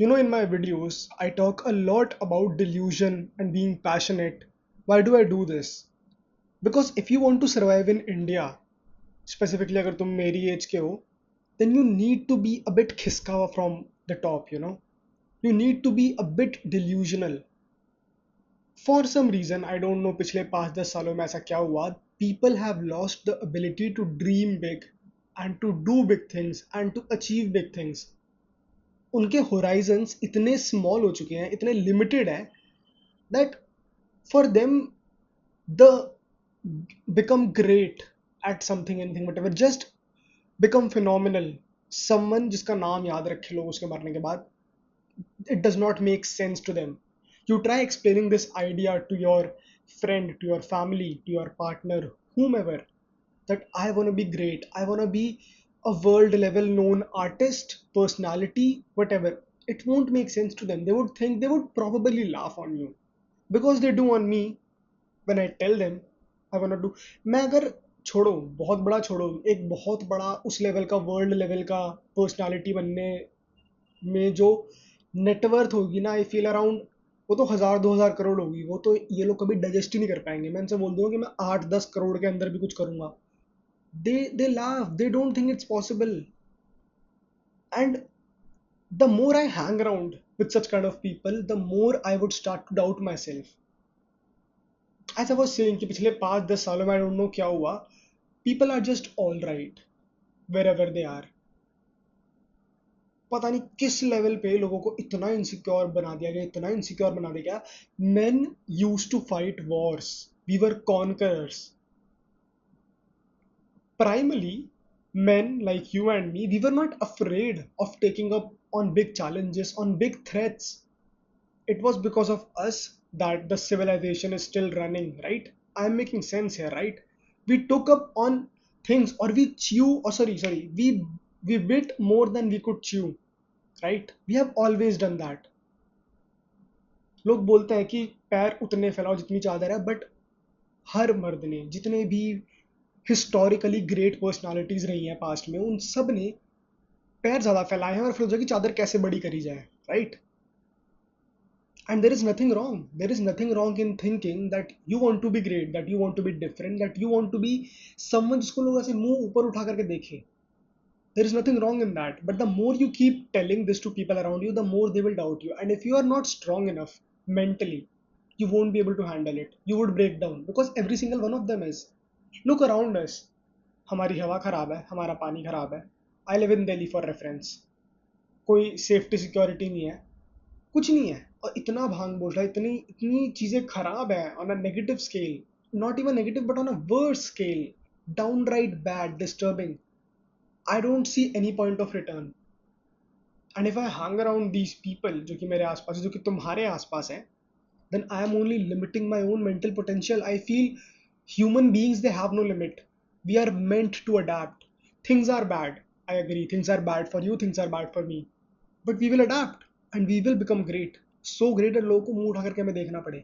In my videos, I talk a lot about delusion and being passionate. Why do I do this? Because if you want to survive in India, specifically अगर तुम मेरी age के हो, then you need to be a bit खिसका हुआ from the top. You need to be a bit delusional. For some reason, I don't know पिछले 5-10 सालों में ऐसा क्या हुआ, people have lost the ability to dream big and to do big things and to achieve big things. उनके Horizons इतने small हो चुके हैं, इतने लिमिटेड है that for them the become great at something anything whatever just become phenomenal. Someone जिसका नाम याद रखे लोग उसके मरने के बाद, it does not make sense to them. You try explaining this idea to your friend, to your family, to your partner, whomever, that I want to be great, I want to be a world level known artist, personality, whatever. It won't make sense to them. They would think, they would probably laugh on you because they do on me when I tell them I want to do. मैं अगर छोड़ो, बहुत बड़ा छोड़ो, एक बहुत बड़ा उस लेवल का वर्ल्ड लेवल का पर्सनालिटी बनने में जो नेटवर्थ होगी ना, आई फील अराउंड, वो तो 1000-2000 करोड़ होगी. वो तो ये लोग कभी डाइजेस्ट ही नहीं कर पाएंगे. मैं इनसे बोल दूंगा कि मैं 8-10 करोड़ के अंदर भी कुछ करूंगा. They laugh, they don't think it's possible. And the more I hang around with such kind of people, the more I would start to doubt myself. As I was saying कि पिछले 5-10 सालों में I don't know क्या हुआ, people are just all right wherever they are. पता नहीं किस level पे लोगों को इतना इनसिक्योर बना दिया गया, इतना इनसिक्योर बना दिया गया. Men used to fight wars. We were conquerors. Primarily, men like you and me, we were not afraid of taking up on big challenges, on big threats. It was because of us that the civilization is still running, right? I'm making sense here, right? We took up on things, or we chew, or sorry, we bit more than we could chew, right? We have always done that. लोग बोलते हैं कि पैर उतने फैलाओ जितनी चादर है, but हर मर्द ने, जितने भी हिस्टोरिकली ग्रेट पर्सनालिटीज रही हैं पास्ट में, उन सब ने पैर ज़्यादा फैलाए हैं और फिर की चादर कैसे बड़ी करी जाए, right? And there is nothing wrong. There is nothing wrong in thinking that you want to be great, that you want to be different, that you want to be someone जिसको लोग ऐसे मुंह ऊपर उठा करके देखें. There is nothing wrong in that. But the more you keep telling this to people around you, the more they will doubt you. And if you are not strong enough mentally, you won't be able to handle it. You would break down because every single one of them is. Look around us. हमारी हवा खराब है, हमारा पानी खराब है. I live in Delhi for reference. कोई safety security नहीं है, कुछ नहीं है, और इतना भांग बोल रहा है, इतनी इतनी चीजें खराब है on a negative scale. Not even negative but on a worse scale. Downright bad, disturbing. I don't see any point of return. And if I hang around these people जो कि मेरे आसपास है, जो कि तुम्हारे आसपास है, then I am only limiting my own mental potential. I feel human beings, they have no limit. We are meant to adapt. Things are bad. I agree. Things are bad for you. Things are bad for me. But we will adapt and we will become great. So great that लोगों को मुंह उठा करके हमें देखना पड़े.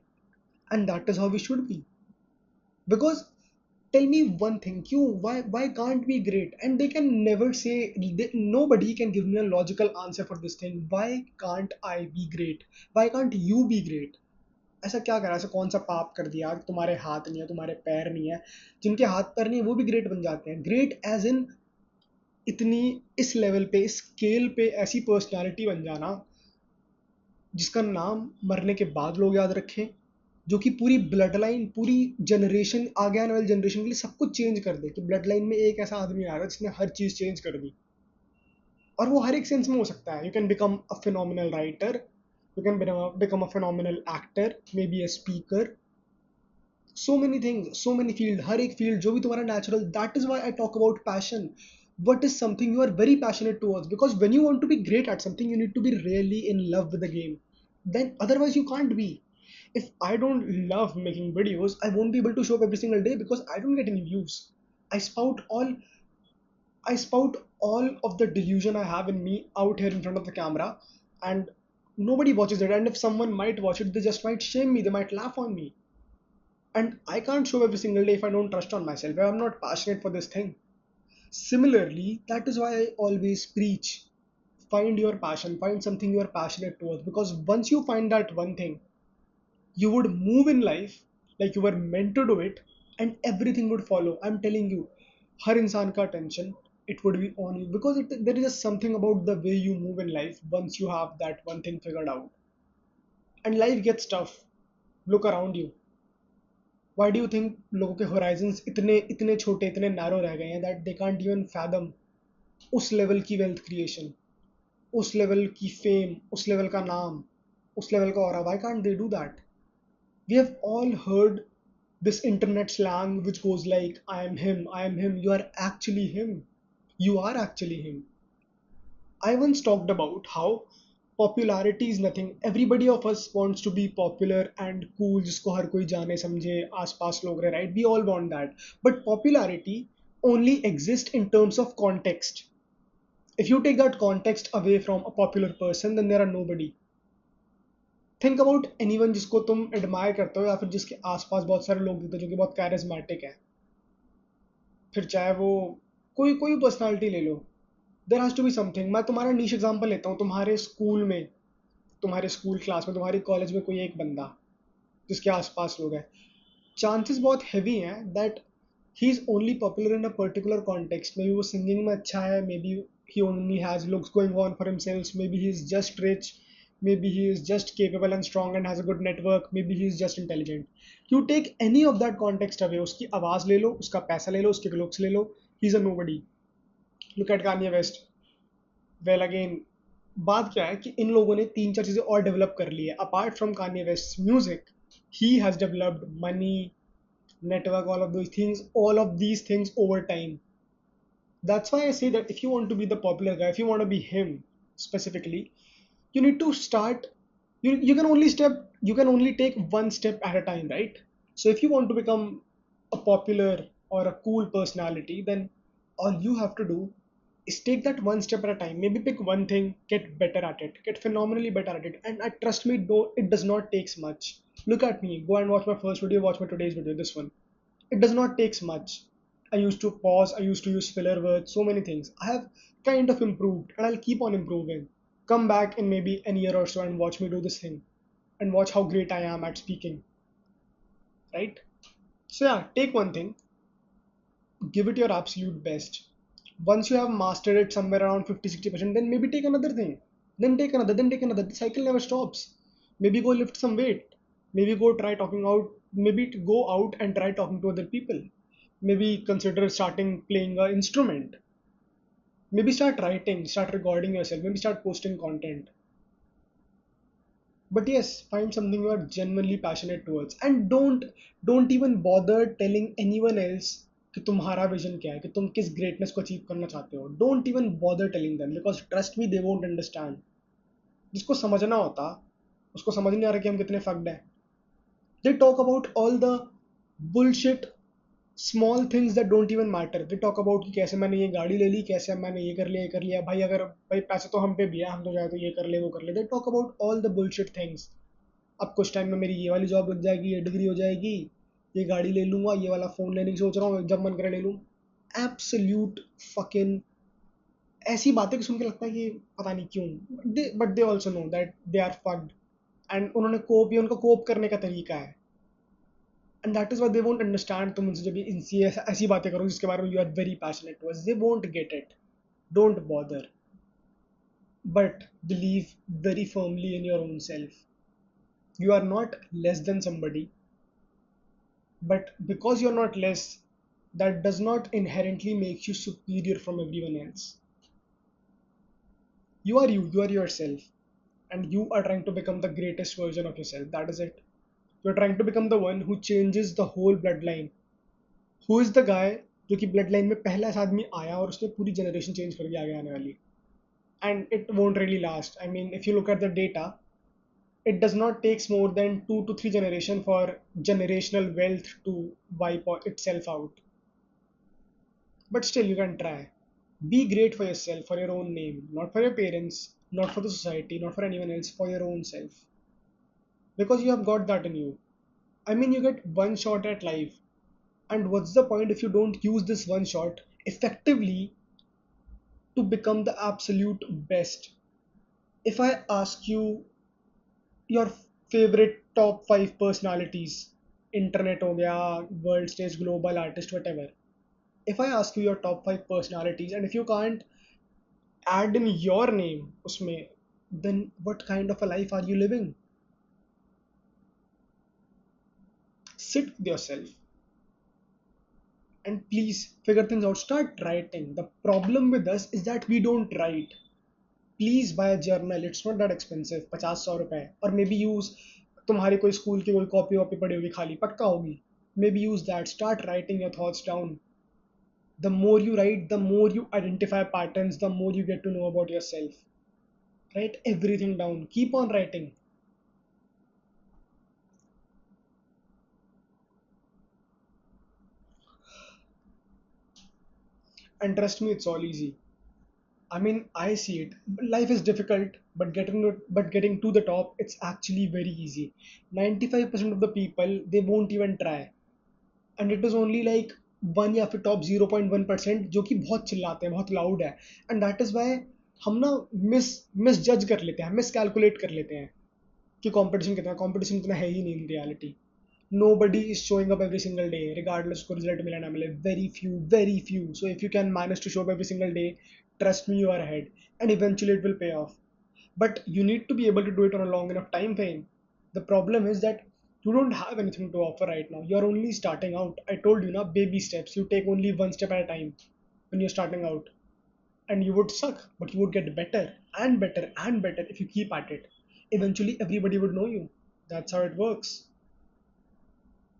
And that is how we should be. Because tell me one thing, you why can't we great? And they can never say, nobody can give me a logical answer for this thing. Why can't I be great? Why can't you be great? ऐसा क्या करा, ऐसा कौन सा पाप कर दिया कि तुम्हारे हाथ नहीं है, तुम्हारे पैर नहीं है? जिनके हाथ पैर नहीं है वो भी ग्रेट बन जाते हैं. ग्रेट एज इन इतनी, इस लेवल पे, इस स्केल पे ऐसी पर्सनालिटी बन जाना जिसका नाम मरने के बाद लोग याद रखें, जो कि पूरी ब्लड लाइन, पूरी जनरेशन, आगे आने वाली जनरेशन के लिए सब कुछ चेंज कर दे. कि ब्लड लाइन में एक ऐसा आदमी आ रहा है जिसने हर चीज चेंज कर दी. और वो हर एक सेंस में हो सकता है. You can become a phenomenal writer, you can become a phenomenal actor, maybe a speaker, so many things, so many field, हर एक field जो भी तुम्हारा natural. That is why I talk about passion. What is something you are very passionate towards? Because when you want to be great at something, you need to be really in love with the game. Then otherwise you can't be. If I don't love making videos, I won't be able to show up every single day because I don't get any views. I spout all I spout all of the delusion I have in me out here in front of the camera, and nobody watches it. And if someone might watch it, they just might shame me, they might laugh on me. And I can't show every single day if I don't trust on myself, if I'm not passionate for this thing. Similarly, that is why I always preach. find your passion, find something you are passionate towards, because once you find that one thing, you would move in life like you were meant to do it, and everything would follow. I'm telling you, हर इंसान का attention, it would be on you, because there is just something about the way you move in life once you have that one thing figured out. And life gets tough. Look around you. Why do you think लोगों के horizons इतने इतने छोटे, इतने narrow रह गए हैं that they can't even fathom उस level की wealth creation, उस level की fame, उस level का नाम, उस level का aura? Why can't they do that? We have all heard this internet slang which goes like, I am him, I am him. You are actually him. You are actually him. I once talked about how popularity is nothing. Everybody of us wants to be popular and cool, जिसको हर कोई जाने समझे, आसपास लोग रहे, right? We all want that. But popularity only exists in terms of context. If you take that context away from a popular person, then there are nobody. Think about anyone जिसको तुम admire करते हो, या फिर जिसके आसपास बहुत सारे लोग दिखते हो जो कि बहुत charismatic है. फिर चाहे वो कोई कोई पर्सनालिटी ले लो, there has to be something. मैं तुम्हारा नीश एग्जांपल लेता हूँ. तुम्हारे स्कूल क्लास में, तुम्हारी कॉलेज में कोई एक बंदा जिसके आसपास लोग हैं, चांसेस बहुत हैवी हैं that he is only popular in a particular context. May be वो सिंगिंग में अच्छा है, may be he only has looks going on for himself, may be he is just rich, maybe he is just capable and strong and has a good network, maybe he is just intelligent. You take any of that context away, उसकी आवाज ले लो, उसका पैसा ले लो, उसके looks ले लो, he's a nobody. Look at Kanye West. Well, again, बात क्या है कि इन लोगों ने तीन चार चीजें और डेवलप कर ली है. Apart from Kanye West's music, he has developed money, network, all of these things over time. That's why I say that if you want to be the popular guy, if you want to be him specifically, you need to start. You can only take one step at a time, right? So if you want to become a popular or a cool personality, then all you have to do is take that one step at a time. Maybe pick one thing, get better at it, get phenomenally better at it. And trust me, it does not take much. Look at me, go and watch my first video, watch my today's video, this one. It does not take much. I used to pause, I used to use filler words, so many things. I have kind of improved, and I'll keep on improving. Come back in maybe an year or so and watch me do this thing, and watch how great I am at speaking, right? So yeah, take one thing, give it your absolute best. Once you have mastered it somewhere around 50-60%, then maybe take another thing, then take another. The cycle never stops. Maybe go lift some weight, maybe go try talking out, maybe go out and try talking to other people, maybe consider starting playing an instrument, maybe start writing, start recording yourself, maybe start posting content. But yes, find something you are genuinely passionate towards, and don't even bother telling anyone else कि तुम्हारा vision क्या है, कि तुम किस greatness को achieve करना चाहते हो. Don't even bother telling them, because trust me, they won't understand. जिसको समझना होता, उसको समझ नहीं आ रहा कि हम कितने फक्ड हैं. They talk about all the bullshit small things that don't even matter. They talk about कि कैसे मैंने ये गाड़ी ले ली, कैसे मैंने ये कर लिया भाई. अगर भाई पैसे तो हम पे भी है, हम तो चाहे तो ये कर ले वो कर ले. They talk about all the bullshit things. अब कुछ टाइम में मेरी ये वाली जॉब लग जाएगी, ये डिग्री हो जाएगी, ये गाड़ी ले लूंगा, ये वाला फोन लेने की सोच रहा हूँ, जब मन करे ले लूँ. एब्सोल्यूट फकिंग ऐसी बातें कि सुन के लगता है कि पता नहीं क्यों. But they also know that they are fucked, and उन्होंने कोप, ये उनका कोप करने का तरीका है. And that is why they won't understand. तुम उनसे जब ये इनसी ऐसी बातें करो जिसके बारे में you are very passionate towards, they won't get it. Don't bother, but believe very firmly in your own self. You are not less than somebody, but because you're not less, that does not inherently make you superior from everyone else. You are yourself, and you are trying to become the greatest version of yourself. That is it. You're trying to become the one who changes the whole bloodline. Who is the guy जो कि blood line में पहला ऐसा आदमी आया और उसने पूरी जनरेशन चेंज करके आगे आने वाली. And it won't really last. I mean, if you look at the data, it does not takes more than 2 to 3 generation for generational wealth to wipe itself out. But still, you can try. Be great for yourself, for your own name, not for your parents, not for the society, not for anyone else, for your own self. Because you have got that in you. I mean, you get one shot at life. And what's the point if you don't use this one shot effectively to become the absolute best? If I ask you your favorite top 5 personalities, internet हो गया, world stage, global artist, whatever. If I ask you your top 5 personalities and if you can't add in your name usme, then what kind of a life are you living? Sit with yourself and please figure things out. Start writing. The problem with us is that we don't write. Please buy a journal. It's not that expensive. 50-100 रुपए. और maybe use तुम्हारी कोई school की कोई copy वॉपी पड़ी होगी खाली पक्का होगी. Maybe use that. Start writing your thoughts down. The more you write, the more you identify patterns, the more you get to know about yourself. Write everything down. Keep on writing. And trust me, it's all easy. I mean, I see it. Life is difficult, but getting to the top, it's actually very easy. 95% of the people they won't even try, and it is only like one या फिर top 0.1% जो कि बहुत चिल्लाते हैं, बहुत loud है, and that is why हम ना misjudge कर लेते हैं, miscalculate कर लेते हैं कि कंपटीशन इतना है ही नहीं in reality. Nobody is showing up every single day regardless को result मिले ना मिले. Very few. So if you can manage to show up every single day, trust me, you are ahead, and eventually it will pay off. But you need to be able to do it on a long enough time frame. The problem is that you don't have anything to offer right now. You're only starting out. I told you now, baby steps. You take only one step at a time when you're starting out, and you would suck, but you would get better and better and better if you keep at it. Eventually everybody would know you. That's how it works.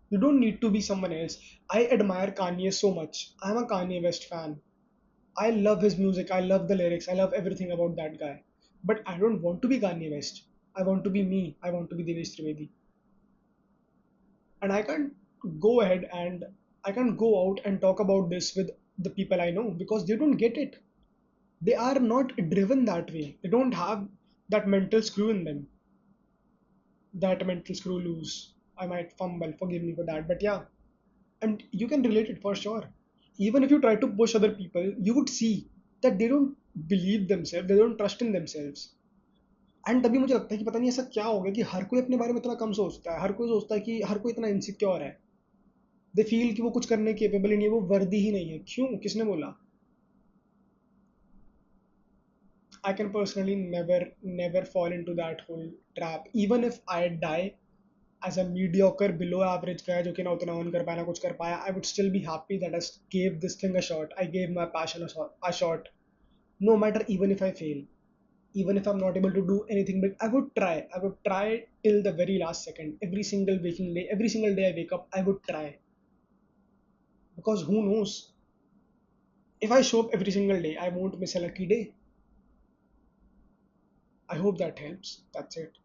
You don't need to be someone else. I admire Kanye so much. I'm a Kanye West fan. I love his music. I love the lyrics. I love everything about that guy. But I don't want to be Kanye West. I want to be me. I want to be Devesh Trivedi. And I can't go ahead and I can't go out and talk about this with the people I know because they don't get it. They are not driven that way. They don't have that mental screw in them. That mental screw loose. I might fumble. Forgive me for that. But yeah, and you can relate it for sure. Even if you try to push other people, you would see that they don't believe themselves, they don't trust in themselves. And तभी मुझे लगता है कि पता नहीं ऐसा क्या हो गया कि हर कोई अपने बारे में इतना कम सोचता है, हर कोई सोचता है कि हर कोई इतना इनसिक्योर है. दे फील कि वो कुछ करने केपेबल ही नहीं है, वो वर्दी ही नहीं है. क्यों, किसने बोला? I can personally never fall into that whole trap. Even if I die as a mediocre below average guy जो कि ना उतना earn कर पाया ना कुछ कर पाया, I would still be happy that I gave this thing a shot. I gave my passion a shot. No matter even if I fail, even if I'm not able to do anything big, I would try. I would try till the very last second. Every single waking day, every single day I wake up, I would try. Because who knows? If I show up every single day, I won't miss a lucky day. I hope that helps. That's it.